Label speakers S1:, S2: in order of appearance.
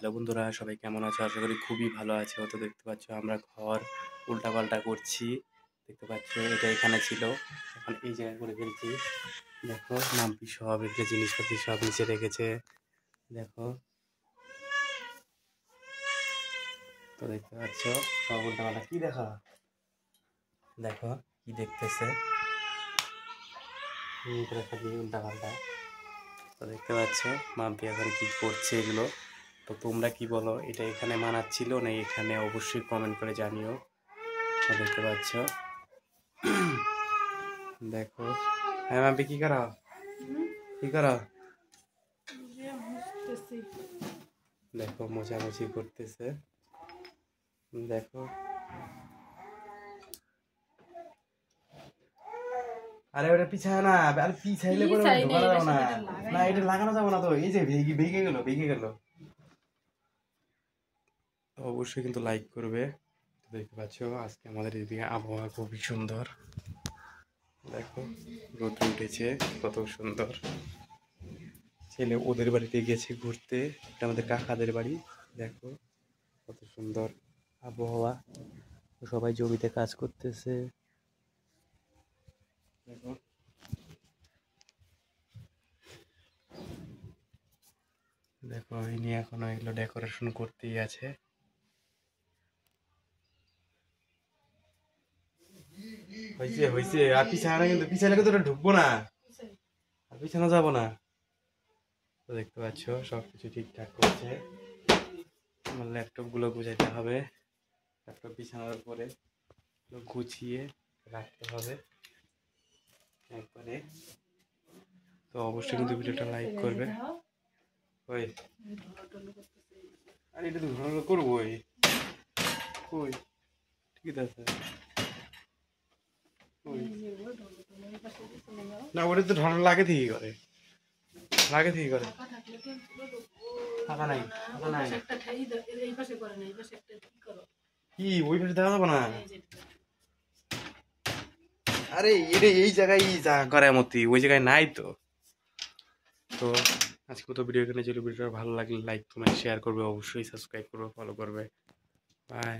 S1: Hello বন্ধুরা, সবাই কেমন আছো? আশা করি খুবই ভালো আছো। তো দেখতে পাচ্ছ আমরা ঘর উল্টাপাল্টা করছি। দেখতে পাচ্ছ এটা এখানে ছিল, এখন এই জায়গায় করে ফেলছি। দেখো মাম্পি সব এগুলো জিনিসপাতি সব নিচে রেখেছে। দেখো, তো দেখতে পাচ্ছ সব উল্টাপাল্টা। কি দেখা, দেখো কি দেখতেছে উল্টাপাল্টা। তো দেখতে পাচ্ছ মাম্পি এখন কি করছে এগুলো। তো তোমরা কি বলো, এটা এখানে মানাচ্ছিল না এখানে? অবশ্যই কমেন্ট করে জানিও। তো দেখতে পাচ্ছ, দেখো। হ্যাঁ মাম্পি কি করো, কি করো? দেখো মোছামুছি করতেছে। দেখো, আরে ওটা পিছায় না, আরে পিছাইলে পরে ঢোকানো যাবে না। না এটা লাগানো যাবে না তো, এই যে ভেঙে গেল। অবশ্যই কিন্তু লাইক করবে। দেখতে পাচ্ছ আজকে আমাদের এদিকে আবহাওয়া খুবই সুন্দর। দেখো রোদ উঠেছে, কত সুন্দর। ছেলে ওদের বাড়িতে গেছে ঘুরতে, এটা আমাদের কাকাদের বাড়ি। দেখো কত সুন্দর আবহাওয়া, সবাই জমিতে কাজ করতেছে। দেখো, দেখো ইনি এখনো এগুলো ডেকোরেশন করতেই আছে। হয়েছে হয়েছে, আর পিছানো না, কিন্তু পিছালে কিন্তু ওটা ঢুকবো না, আর পিছানো যাবো না। তো দেখতে পাচ্ছ সবকিছু ঠিকঠাক করছে। আমার ল্যাপটপ গুলো গুছাইতে হবে, ল্যাপটপ বিছানোর পরে গুছিয়ে রাখতে হবে একবারে। তো অবশ্যই কিন্তু ভিডিওটা লাইক করবে। ওই আর এটা তো ঘন করবোই, কই ঠিক আছে। না ওটা তো ঢল লাগে থেকে করে, লাগে থেকে করে। ফাঁকা নাই, ফাঁকা নাই। কি ওই পাশে দেখা যাবো না? আরে এটা এই জায়গায় যা করে মতি, ওই জায়গায় নাই তো। তো আজকে তো ভিডিও এখানে ছিল। ভিডিওটা ভালো লাগলে লাইক কমেন্ট শেয়ার করবে, অবশ্যই সাবস্ক্রাইব করবে, ফলো করবে। বাই।